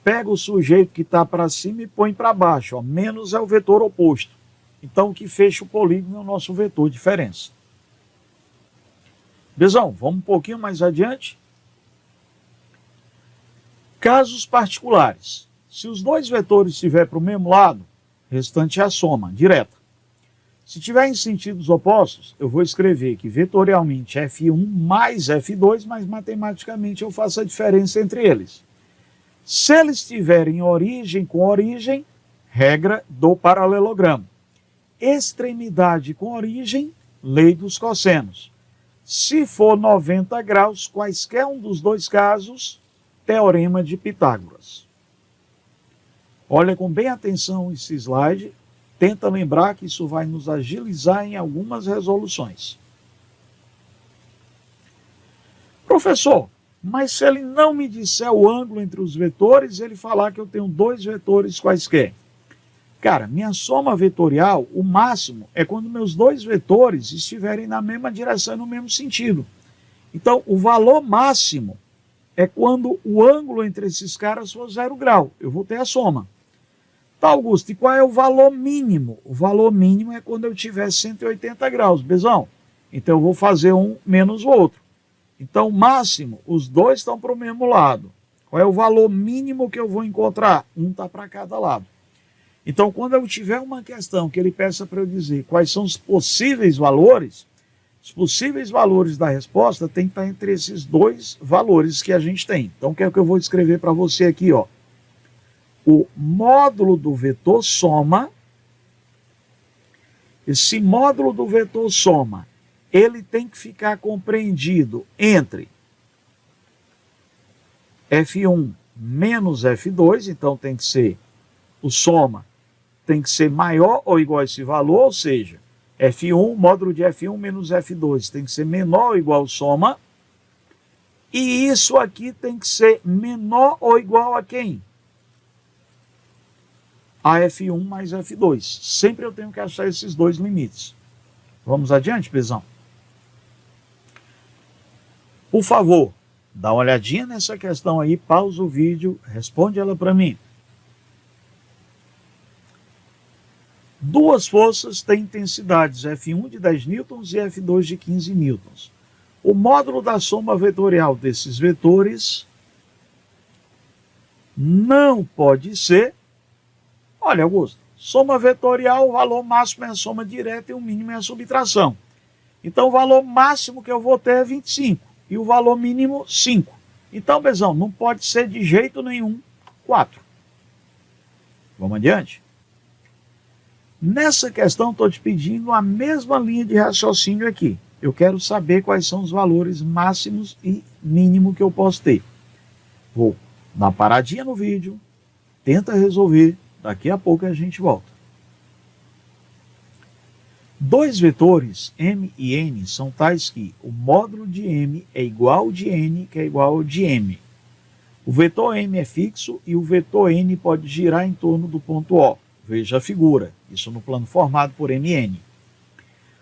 Pega o sujeito que está para cima e põe para baixo. Ó. Menos é o vetor oposto. Então, o que fecha o polígono é o nosso vetor diferença. Bezão, vamos um pouquinho mais adiante. Casos particulares. Se os dois vetores estiverem para o mesmo lado, restante é a soma, direta. Se tiver em sentidos opostos, eu vou escrever que vetorialmente F1 mais F2, mas matematicamente eu faço a diferença entre eles. Se eles tiverem origem com origem, regra do paralelogramo. Extremidade com origem, lei dos cossenos. Se for 90 graus, quaisquer um dos dois casos, teorema de Pitágoras. Olha com bem atenção esse slide, tenta lembrar que isso vai nos agilizar em algumas resoluções. Professor, mas se ele não me disser o ângulo entre os vetores, ele falar que eu tenho dois vetores quaisquer. Cara, minha soma vetorial, o máximo é quando meus dois vetores estiverem na mesma direção e no mesmo sentido. Então, o valor máximo é quando o ângulo entre esses caras for 0 grau. Eu vou ter a soma. Tá, Augusto, e qual é o valor mínimo? O valor mínimo é quando eu tiver 180 graus, Bezão. Então, eu vou fazer um menos o outro. Então, máximo, os dois estão para o mesmo lado. Qual é o valor mínimo que eu vou encontrar? Um está para cada lado. Então, quando eu tiver uma questão que ele peça para eu dizer quais são os possíveis valores da resposta tem que estar entre esses dois valores que a gente tem. Então, o que é que eu vou escrever para você aqui? Ó? O módulo do vetor soma, esse módulo do vetor soma, ele tem que ficar compreendido entre F1 menos F2, então tem que ser o soma, tem que ser maior ou igual a esse valor, ou seja, F1, módulo de F1 menos F2 tem que ser menor ou igual soma. E isso aqui tem que ser menor ou igual a quem? A F1 mais F2. Sempre eu tenho que achar esses dois limites. Vamos adiante, pesão? Por favor, dá uma olhadinha nessa questão aí, pausa o vídeo, responde ela para mim. Duas forças têm intensidades F1 de 10 newtons e F2 de 15 newtons. O módulo da soma vetorial desses vetores não pode ser... Olha, Augusto, soma vetorial, o valor máximo é a soma direta e o mínimo é a subtração. Então, o valor máximo que eu vou ter é 25 e o valor mínimo 5. Então, Bezão, não pode ser de jeito nenhum 4. Vamos adiante? Nessa questão, estou te pedindo a mesma linha de raciocínio aqui. Eu quero saber quais são os valores máximos e mínimo que eu posso ter. Vou dar uma paradinha no vídeo, tenta resolver, daqui a pouco a gente volta. Dois vetores, M e N, são tais que o módulo de M é igual de N, que é igual ao de M. O vetor M é fixo e o vetor N pode girar em torno do ponto O. Veja a figura, isso no plano formado por MN.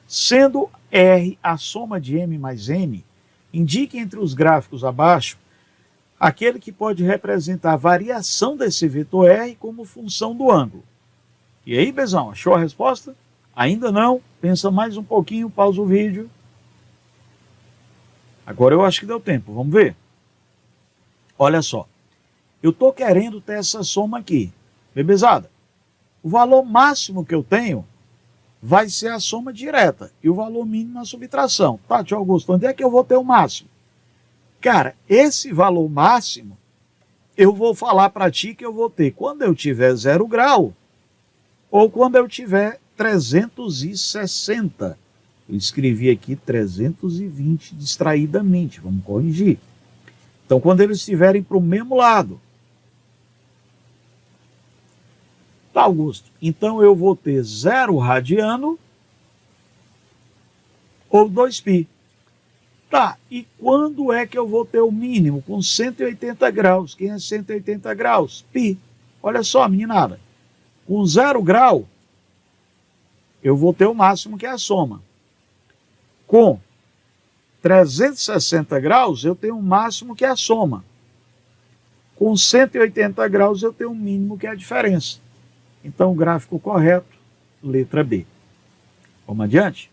Sendo R a soma de M mais N, indique entre os gráficos abaixo aquele que pode representar a variação desse vetor R como função do ângulo. E aí, Bezão, achou a resposta? Ainda não? Pensa mais um pouquinho, pausa o vídeo. Agora eu acho que deu tempo, vamos ver? Olha só, eu estou querendo ter essa soma aqui, belezada? O valor máximo que eu tenho vai ser a soma direta e o valor mínimo a subtração. Tá, tio Augusto, onde é que eu vou ter o máximo? Cara, esse valor máximo, eu vou falar para ti que eu vou ter quando eu tiver 0 grau ou quando eu tiver 360. Eu escrevi aqui 320 distraidamente, vamos corrigir. Então, quando eles estiverem para o mesmo lado. Tá, Augusto, então eu vou ter 0 radiano ou 2π. Tá, e quando é que eu vou ter o mínimo? Com 180 graus. Quem é 180 graus? Π. Olha só, meninada. Com 0 grau, eu vou ter o máximo, que é a soma. Com 360 graus, eu tenho o máximo, que é a soma. Com 180 graus, eu tenho o mínimo, que é a diferença. Então, o gráfico correto, letra B. Vamos adiante?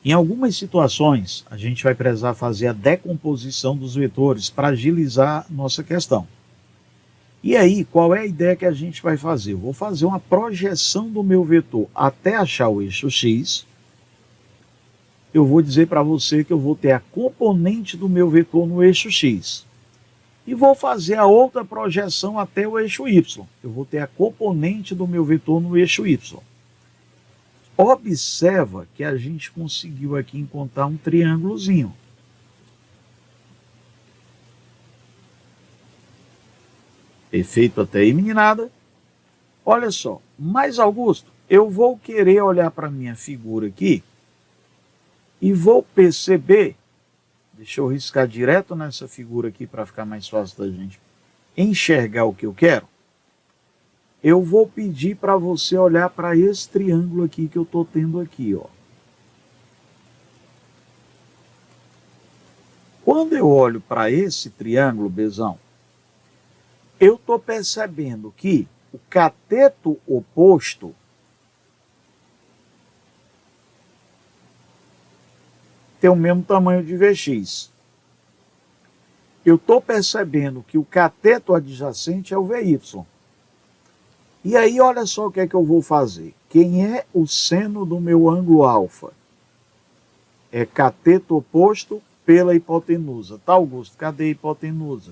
Em algumas situações, a gente vai precisar fazer a decomposição dos vetores para agilizar nossa questão. E aí, qual é a ideia que a gente vai fazer? Eu vou fazer uma projeção do meu vetor até achar o eixo X. Eu vou dizer para você que eu vou ter a componente do meu vetor no eixo X. E vou fazer a outra projeção até o eixo Y. Eu vou ter a componente do meu vetor no eixo Y. Observa que a gente conseguiu aqui encontrar um triângulozinho. Perfeito até aí, meninada? Olha só, mas Augusto, eu vou querer olhar para a minha figura aqui e vou perceber, deixa eu riscar direto nessa figura aqui para ficar mais fácil da gente enxergar o que eu quero. Eu vou pedir para você olhar para esse triângulo aqui que eu estou tendo aqui, ó. Quando eu olho para esse triângulo, Bezão, eu estou percebendo que o cateto oposto tem o mesmo tamanho de Vx. Eu estou percebendo que o cateto adjacente é o Vy. E aí, olha só o que é que eu vou fazer. Quem é o seno do meu ângulo alfa? É cateto oposto pela hipotenusa. Tá, Augusto? Cadê a hipotenusa?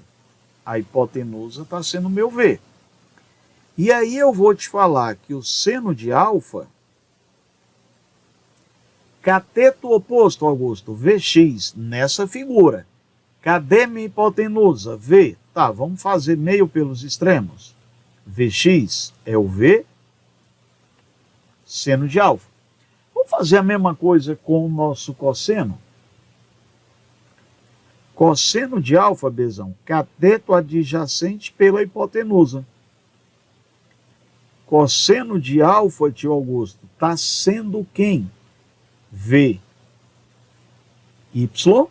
A hipotenusa está sendo meu V. E aí eu vou te falar que o seno de alfa, cateto oposto, Augusto, Vx, nessa figura. Cadê minha hipotenusa? V. Tá, vamos fazer meio pelos extremos. Vx é o V seno de alfa. Vamos fazer a mesma coisa com o nosso cosseno? Cosseno de alfa, Bezão, cateto adjacente pela hipotenusa. Cosseno de alfa, tio Augusto, está sendo quem? V y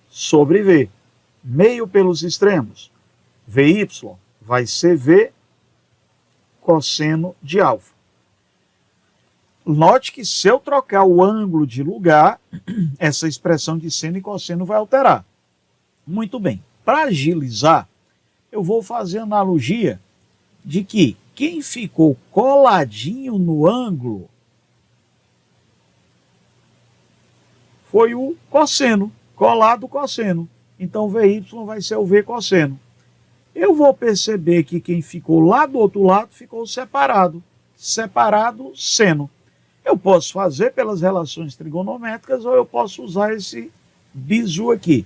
sobre V. Meio pelos extremos. Vy vai ser V cosseno de alfa. Note que se eu trocar o ângulo de lugar, essa expressão de seno e cosseno vai alterar. Muito bem. Para agilizar, eu vou fazer a analogia de que quem ficou coladinho no ângulo foi o cosseno, colado cosseno. Então, Vy vai ser o V cosseno. Eu vou perceber que quem ficou lá do outro lado ficou separado. Separado, seno. Eu posso fazer pelas relações trigonométricas ou eu posso usar esse bizu aqui.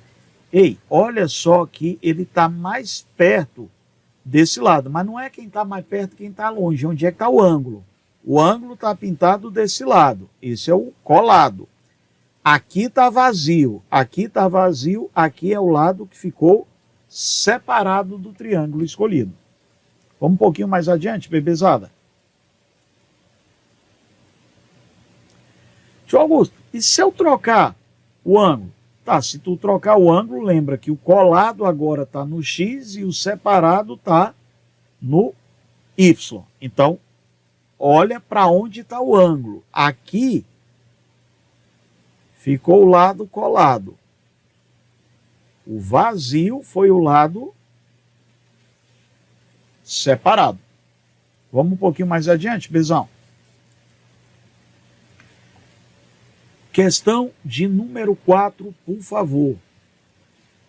Ei, olha só que ele está mais perto desse lado, mas não é quem está mais perto quem está longe. Onde é que está o ângulo? O ângulo está pintado desse lado. Esse é o colado. Aqui está vazio, aqui é o lado que ficou separado do triângulo escolhido. Vamos um pouquinho mais adiante, bebezada. Tio Augusto, e se eu trocar o ângulo? Tá, se tu trocar o ângulo, lembra que o colado agora está no X e o separado está no Y. Então, olha para onde está o ângulo. Aqui ficou o lado colado. O vazio foi o lado separado. Vamos um pouquinho mais adiante, Bezão. Questão de número 4, por favor.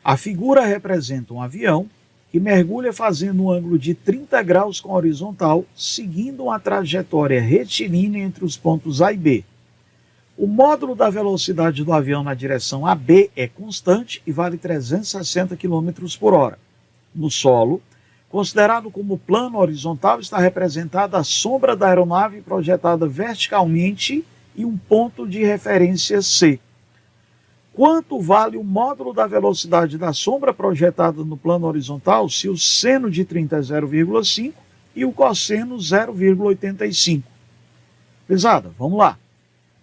A figura representa um avião que mergulha fazendo um ângulo de 30 graus com a horizontal, seguindo uma trajetória retilínea entre os pontos A e B. O módulo da velocidade do avião na direção AB é constante e vale 360 km por hora. No solo, considerado como plano horizontal, está representada a sombra da aeronave projetada verticalmente e um ponto de referência C. Quanto vale o módulo da velocidade da sombra projetada no plano horizontal se o seno de 30 é 0,5 e o cosseno 0,85? Pesada, vamos lá.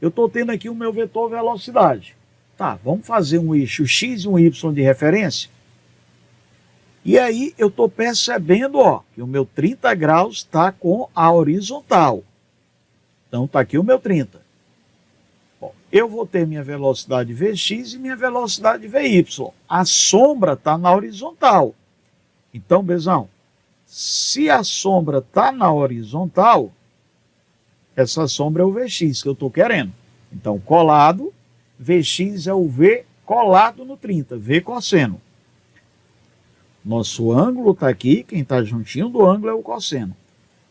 Eu estou tendo aqui o meu vetor velocidade. Tá, vamos fazer um eixo X e um Y de referência? E aí eu estou percebendo, ó, que o meu 30 graus está com a horizontal. Então está aqui o meu 30. Eu vou ter minha velocidade Vx e minha velocidade Vy. A sombra está na horizontal. Então, Bezão, se a sombra está na horizontal, essa sombra é o Vx que eu estou querendo. Então, colado, Vx é o V colado no 30, V cosseno. Nosso ângulo está aqui, quem está juntinho do ângulo é o cosseno.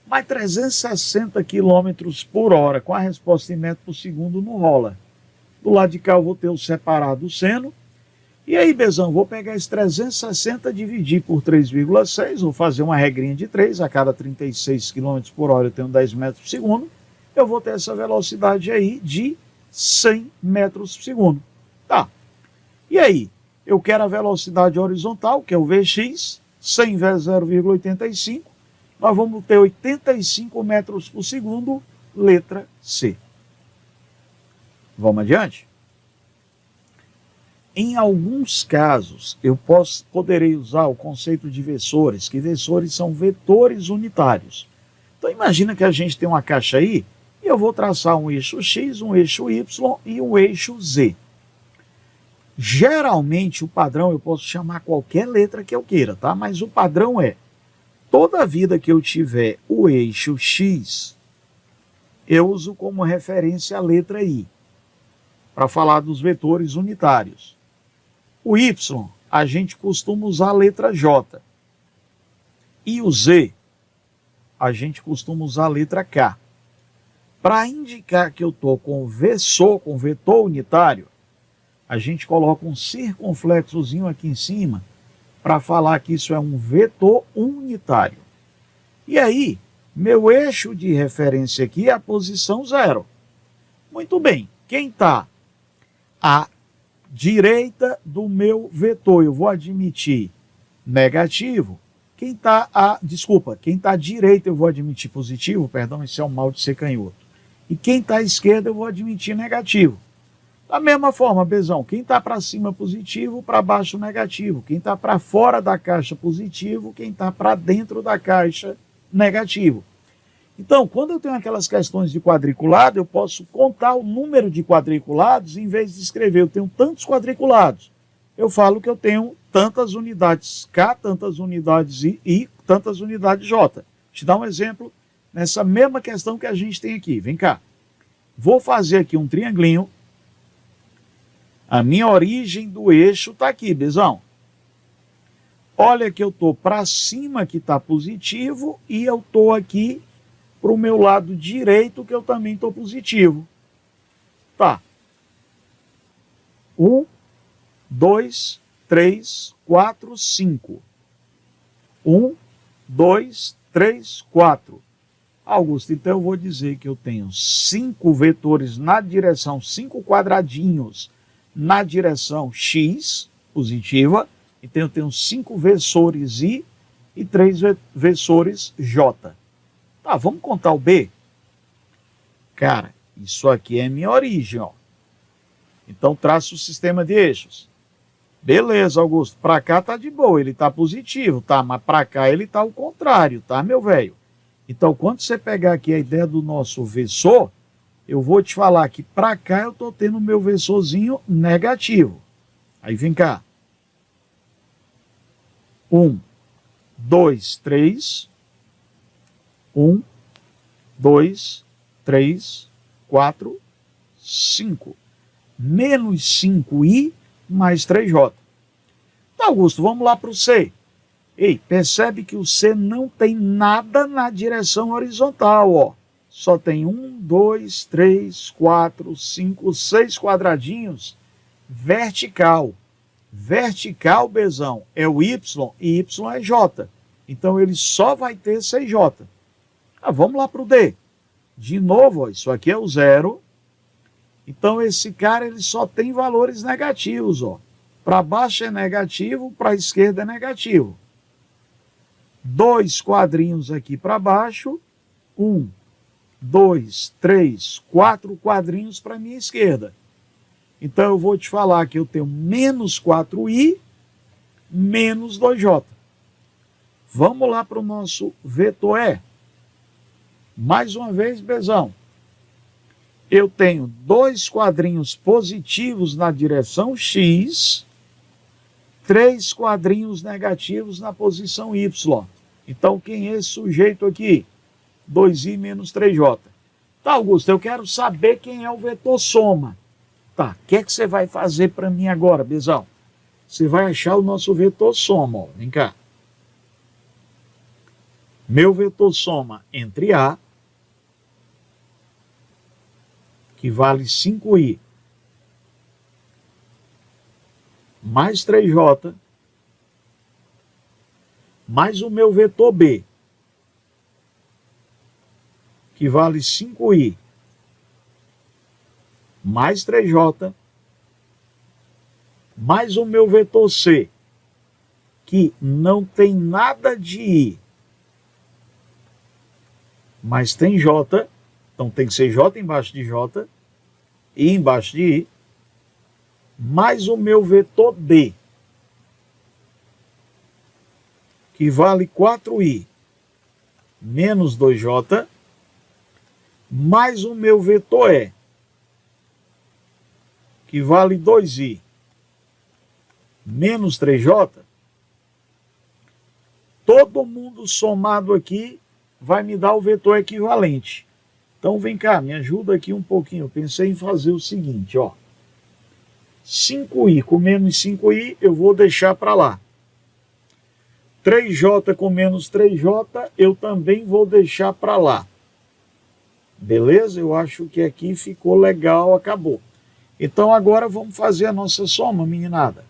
Mas 360 km por hora com a resposta em metro por segundo não rola. Do lado de cá eu vou ter o separado seno. E aí, Bezão, vou pegar esse 360 dividir por 3,6, vou fazer uma regrinha de 3, a cada 36 km por hora eu tenho 10 metros por segundo. Eu vou ter essa velocidade aí de 100 metros por segundo. Tá. E aí, eu quero a velocidade horizontal, que é o Vx, 100 vezes 0,85. Nós vamos ter 85 metros por segundo, letra C. Vamos adiante? Em alguns casos, eu poderei usar o conceito de versores, que versores são vetores unitários. Então, imagina que a gente tem uma caixa aí, e eu vou traçar um eixo X, um eixo Y e um eixo Z. Geralmente, o padrão, eu posso chamar qualquer letra que eu queira, tá? Mas o padrão é, toda vida que eu tiver o eixo X, eu uso como referência a letra I, para falar dos vetores unitários. O Y, a gente costuma usar a letra J. E o Z, a gente costuma usar a letra K. Para indicar que eu estou com vetor unitário, a gente coloca um circunflexozinho aqui em cima para falar que isso é um vetor unitário. E aí, meu eixo de referência aqui é a posição 0. Muito bem, quem está à direita do meu vetor, eu vou admitir negativo. Quem está à direita eu vou admitir positivo, perdão, esse é o mal de ser canhoto. E quem está à esquerda eu vou admitir negativo. Da mesma forma, Bezão, quem está para cima positivo, para baixo negativo. Quem está para fora da caixa positivo, quem está para dentro da caixa negativo. Então, quando eu tenho aquelas questões de quadriculado, eu posso contar o número de quadriculados em vez de escrever eu tenho tantos quadriculados. Eu falo que eu tenho tantas unidades K, tantas unidades I, tantas unidades J. Vou te dar um exemplo nessa mesma questão que a gente tem aqui. Vem cá. Vou fazer aqui um triangulinho. A minha origem do eixo está aqui, Bezão. Olha que eu estou para cima, que está positivo, e eu estou aqui para o meu lado direito, que eu também estou positivo. Tá. 1, 2, 3, 4, 5. 1, 2, 3, 4. Augusto, então eu vou dizer que eu tenho 5 vetores na direção, 5 quadradinhos na direção X, positiva, então eu tenho 5 versores I e 3 versores J. Tá, vamos contar o B? Cara, isso aqui é minha origem, ó. Então traço o sistema de eixos. Beleza, Augusto, para cá tá de boa, ele tá positivo, tá? Mas para cá ele tá ao contrário, tá, meu velho? Então, quando você pegar aqui a ideia do nosso versor, eu vou te falar que para cá eu estou tendo o meu versorzinho negativo. Aí vem cá. 1, 2, 3. 1, 2, 3, 4, 5. Menos 5i mais 3j. Tá, Augusto, vamos lá para o C. Ei, percebe que o C não tem nada na direção horizontal, ó. Só tem 1, 2, 3, 4, 5, 6 quadradinhos vertical. Vertical, Bezão, é o Y e Y é J. Então ele só vai ter 6J. Ah, vamos lá para o D. De novo, ó, isso aqui é o 0. Então esse cara ele só tem valores negativos, ó. Para baixo é negativo, para a esquerda é negativo. 2 quadrinhos aqui para baixo, 1, 2, 3, 4 quadrinhos para a minha esquerda. Então eu vou te falar que eu tenho menos 4i, menos 2j. Vamos lá para o nosso vetor E. Mais uma vez, Bezão. Eu tenho 2 quadrinhos positivos na direção X, 3 quadrinhos negativos na posição Y. Então, quem é esse sujeito aqui? 2i menos 3j. Tá, Augusto, eu quero saber quem é o vetor soma. Tá, o que é que você vai fazer para mim agora, Bezão? Você vai achar o nosso vetor soma, ó. Vem cá. Meu vetor soma entre A, que vale 5i, mais 3j, mais o meu vetor B, que vale 5i, mais 3j, mais o meu vetor C, que não tem nada de i, mas tem j, então tem que ser j embaixo de j, i embaixo de i, mais o meu vetor D, que vale 4i, menos 2j, mais o meu vetor E, que vale 2i, menos 3j, todo mundo somado aqui vai me dar o vetor equivalente. Então vem cá, me ajuda aqui um pouquinho. Eu pensei em fazer o seguinte, ó. 5i com menos 5i eu vou deixar para lá. 3j com menos 3j eu também vou deixar para lá. Beleza? Eu acho que aqui ficou legal, acabou. Então agora vamos fazer a nossa soma, meninada.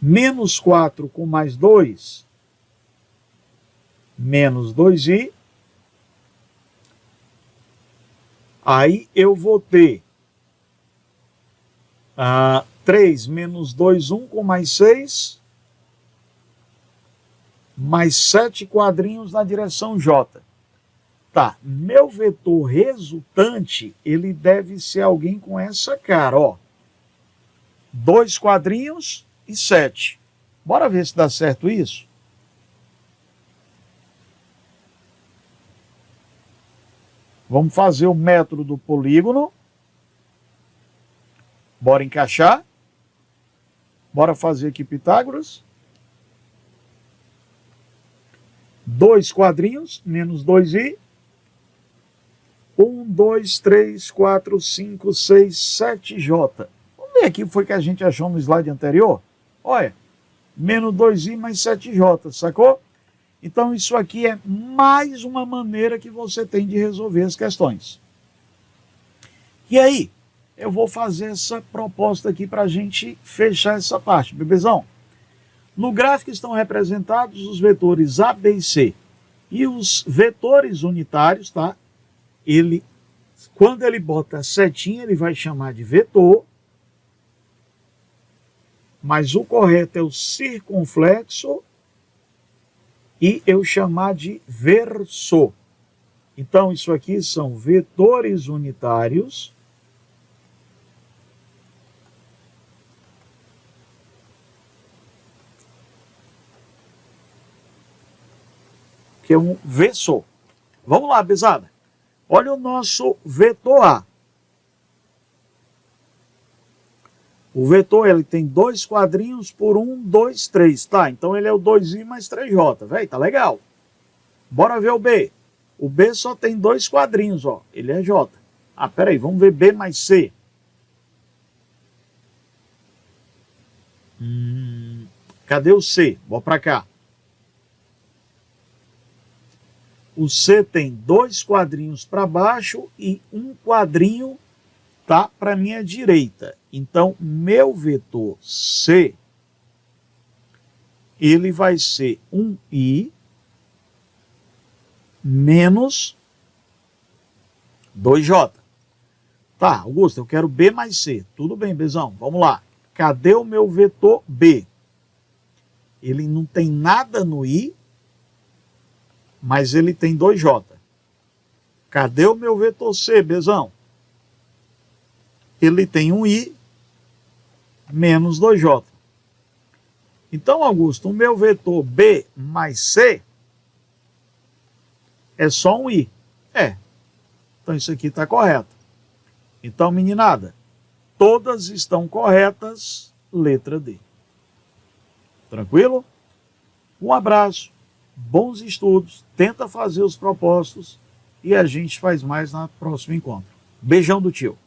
Menos 4 com mais 2, menos 2i. Aí eu vou ter 3 menos 2, 1 com mais 6, mais 7 quadrinhos na direção J. Tá, meu vetor resultante, ele deve ser alguém com essa cara, ó. 2 quadrinhos e 7. Bora ver se dá certo isso? Vamos fazer o método do polígono. Bora encaixar. Bora fazer aqui Pitágoras. 2 quadrinhos, menos 2i. 1, 2, 3, 4, 5, 6, 7j. Vamos ver aqui o que foi que a gente achou no slide anterior. Olha, menos 2i mais 7j, sacou? Então isso aqui é mais uma maneira que você tem de resolver as questões. E aí, eu vou fazer essa proposta aqui para a gente fechar essa parte, bebezão. No gráfico estão representados os vetores A, B e C. E os vetores unitários, tá? Quando ele bota a setinha, ele vai chamar de vetor. Mas o correto é o circunflexo e eu chamar de versor. Então, isso aqui são vetores unitários que é um versor. Vamos lá, pesada. Olha o nosso vetor A. O vetor, ele tem 2 quadrinhos por 1, 2, 3, tá? Então ele é o 2i mais 3j, velho, tá legal. Bora ver o B. O B só tem 2 quadrinhos, ó, ele é j. Ah, peraí, vamos ver B mais C. Cadê o C? Bora pra cá. O C tem 2 quadrinhos para baixo e 1 quadrinho tá para minha direita. Então, meu vetor C, ele vai ser 1i menos 2j. Tá, Augusto, eu quero B mais C. Tudo bem, Bezão, vamos lá. Cadê o meu vetor B? Ele não tem nada no i, mas ele tem 2j. Cadê o meu vetor C, Bezão? Ele tem 1i menos 2j. Então, Augusto, o meu vetor B mais C é só 1i. Então isso aqui está correto. Então, meninada, todas estão corretas, letra D. Tranquilo? Um abraço, bons estudos, tenta fazer os propósitos e a gente faz mais no próximo encontro. Beijão do tio.